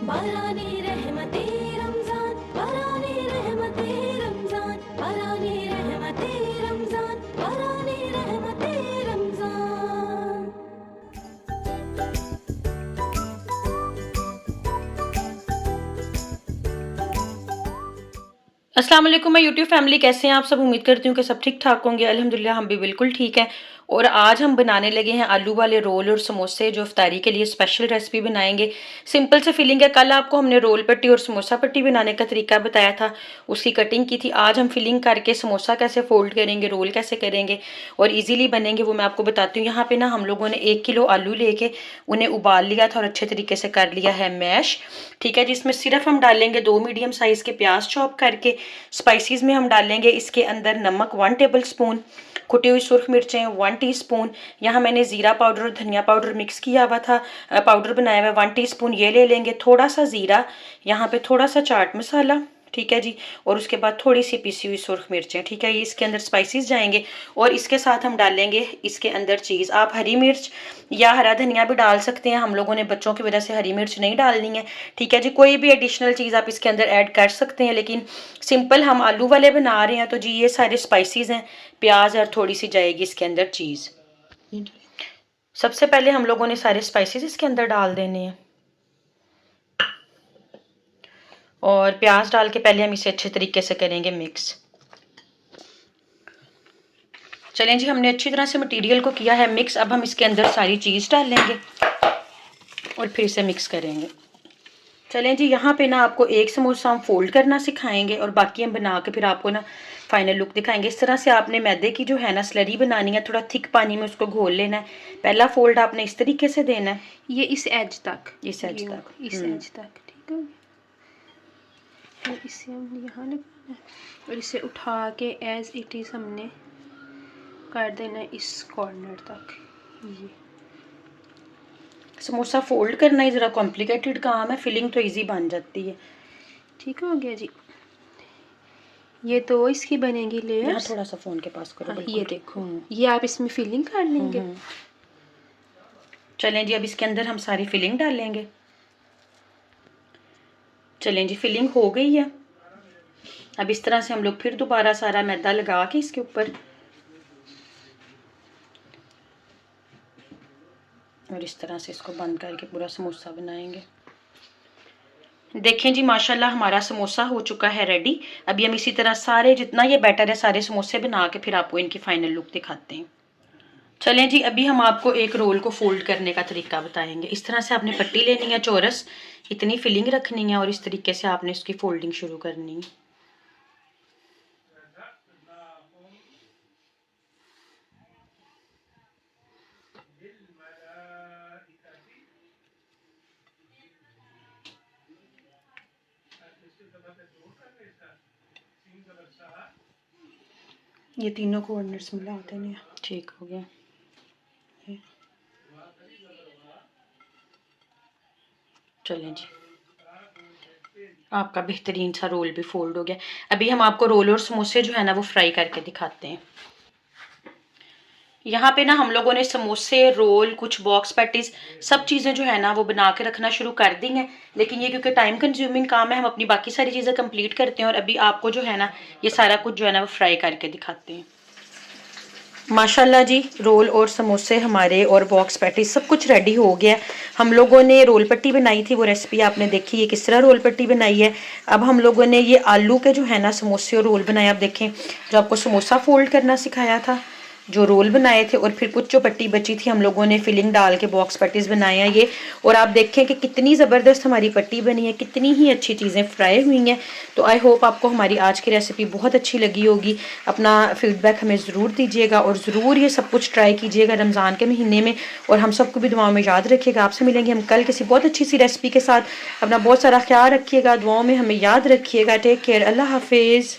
बारानी रहमते रमजान, बारानी रहमते रमजान, बारानी रहमते रमजान, बारानी रहमते रमजान। अस्सलाम वालेकुम, मैं यूट्यूब फैमिली, कैसे हैं आप सब। उम्मीद करती हूँ कि सब ठीक ठाक होंगे। अल्हम्दुलिल्लाह हम भी बिल्कुल ठीक हैं। और आज हम बनाने लगे हैं आलू वाले रोल और समोसे, जो इफ्तारी के लिए स्पेशल रेसिपी बनाएंगे। सिंपल से फिलिंग है। कल आपको हमने रोल पट्टी और समोसा पट्टी बनाने का तरीका बताया था, उसकी कटिंग की थी। आज हम फिलिंग करके समोसा कैसे फोल्ड करेंगे, रोल कैसे करेंगे और ईजिली बनेंगे, वो मैं आपको बताती हूँ। यहाँ पे ना हम लोगों ने 1 किलो आलू लेके उन्हें उबाल लिया था और अच्छे तरीके से कर लिया है मैश। ठीक है, जिसमें सिर्फ हम डालेंगे 2 मीडियम साइज़ के प्याज चॉप करके। स्पाइसेस में हम डालेंगे इसके अंदर नमक 1 टेबल स्पून, कुटी हुई सुर्ख मिर्चें 1 टीस्पून। यहाँ मैंने ज़ीरा पाउडर और धनिया पाउडर मिक्स किया हुआ था, पाउडर बनाया हुआ 1 टीस्पून ये ले लेंगे। थोड़ा सा ज़ीरा, यहाँ पे थोड़ा सा चाट मसाला, ठीक है जी। और उसके बाद थोड़ी सी पिसी हुई सुर्ख मिर्चें, ठीक है। ये इसके अंदर स्पाइसेस जाएंगे और इसके साथ हम डालेंगे इसके अंदर चीज़। आप हरी मिर्च या हरा धनिया भी डाल सकते हैं, हम लोगों ने बच्चों की वजह से हरी मिर्च नहीं डालनी है, ठीक है जी। कोई भी एडिशनल चीज़ आप इसके अंदर ऐड कर सकते हैं, लेकिन सिंपल हम आलू वाले बना रहे हैं तो जी ये सारे स्पाइसेस हैं, प्याज और थोड़ी सी जाएगी इसके अंदर चीज़। सबसे पहले हम लोगों ने सारे स्पाइसेस इसके अंदर डाल देने हैं और प्याज डाल के पहले हम इसे अच्छे तरीके से करेंगे मिक्स। चलें जी, हमने अच्छी तरह से मटेरियल को किया है मिक्स। अब हम इसके अंदर सारी चीज़ डाल लेंगे और फिर इसे मिक्स करेंगे। चलें जी, यहाँ पे ना आपको एक समोसा हम फोल्ड करना सिखाएंगे और बाकी हम बना के फिर आपको ना फाइनल लुक दिखाएंगे। इस तरह से आपने मैदे की जो है ना स्लरी बनानी है, थोड़ा थिक पानी में उसको घोल लेना है। पहला फोल्ड आपने इस तरीके से देना है, ये इस एज तक, इस एज तक, इस एज तक, ठीक है। और इसे हमने यहाँ लगाना है और इसे उठा के एज इट इज़ हमने कर देना है इस कॉर्नर तक। ये समोसा फोल्ड करना ही ज़रा कॉम्प्लिकेटेड काम है, फिलिंग तो इजी बन जाती है। ठीक हो गया जी। ये तो इसकी बनेगी लेयर्स। यहाँ थोड़ा सा फ़ोन के पास करो। हाँ, ये देखो, ये आप इसमें फिलिंग कर लेंगे। चलें जी, अब इसके अंदर हम सारी फिलिंग डालेंगे। चलें जी, फिलिंग हो गई है। अब इस तरह से हम लोग फिर दोबारा सारा मैदा लगा के इसके ऊपर और इस तरह से इसको बंद करके पूरा समोसा बनाएंगे। देखें जी, माशाल्लाह हमारा समोसा हो चुका है रेडी। अभी हम इसी तरह सारे जितना ये बैटर है सारे समोसे बना के फिर आपको इनकी फाइनल लुक दिखाते हैं। चलें जी, अभी हम आपको एक रोल को फोल्ड करने का तरीका बताएंगे। इस तरह से आपने पट्टी लेनी है चौरस, इतनी फिलिंग रखनी है और इस तरीके से आपने इसकी फोल्डिंग शुरू करनी है। ये तीनों कॉर्नर्स मिला देने हैं। ठीक हो गया। चलें जी, आपका बेहतरीन सा रोल भी फोल्ड हो गया। अभी हम आपको रोल और समोसे जो है ना वो फ्राई करके दिखाते हैं। यहाँ पे ना हम लोगों ने समोसे, रोल, कुछ बॉक्स पैटीज, सब चीज़ें जो है ना वो बना के रखना शुरू कर दी हैं, लेकिन ये क्योंकि टाइम कंज्यूमिंग काम है, हम अपनी बाकी सारी चीज़ें कंप्लीट करते हैं और अभी आपको जो है ना ये सारा कुछ जो है ना वो फ्राई करके दिखाते हैं। माशाल्लाह जी, रोल और समोसे हमारे और बॉक्स पैटीज सब कुछ रेडी हो गया। हम लोगों ने रोल पट्टी बनाई थी, वो रेसिपी आपने देखी है किस तरह रोल पट्टी बनाई है। अब हम लोगों ने ये आलू के जो है ना समोसे और रोल बनाए। आप देखें, जो आपको समोसा फोल्ड करना सिखाया था, जो रोल बनाए थे और फिर कुछ जो पट्टी बची थी हम लोगों ने फिलिंग डाल के बॉक्स पैटीज बनाए हैं ये। और आप देखें कि कितनी ज़बरदस्त हमारी पट्टी बनी है, कितनी ही अच्छी चीज़ें फ्राई हुई हैं। तो आई होप आपको हमारी आज की रेसिपी बहुत अच्छी लगी होगी। अपना फीडबैक हमें ज़रूर दीजिएगा और ज़रूर ये सब कुछ ट्राई कीजिएगा रमज़ान के महीने में, और हम सबको भी दुआओं में याद रखिएगा। आपसे मिलेंगे हम कल किसी बहुत अच्छी सी रेसिपी के साथ। अपना बहुत सारा ख्याल रखिएगा, दुआओं में हमें याद रखिएगा। टेक केयर, अल्लाह हाफिज़।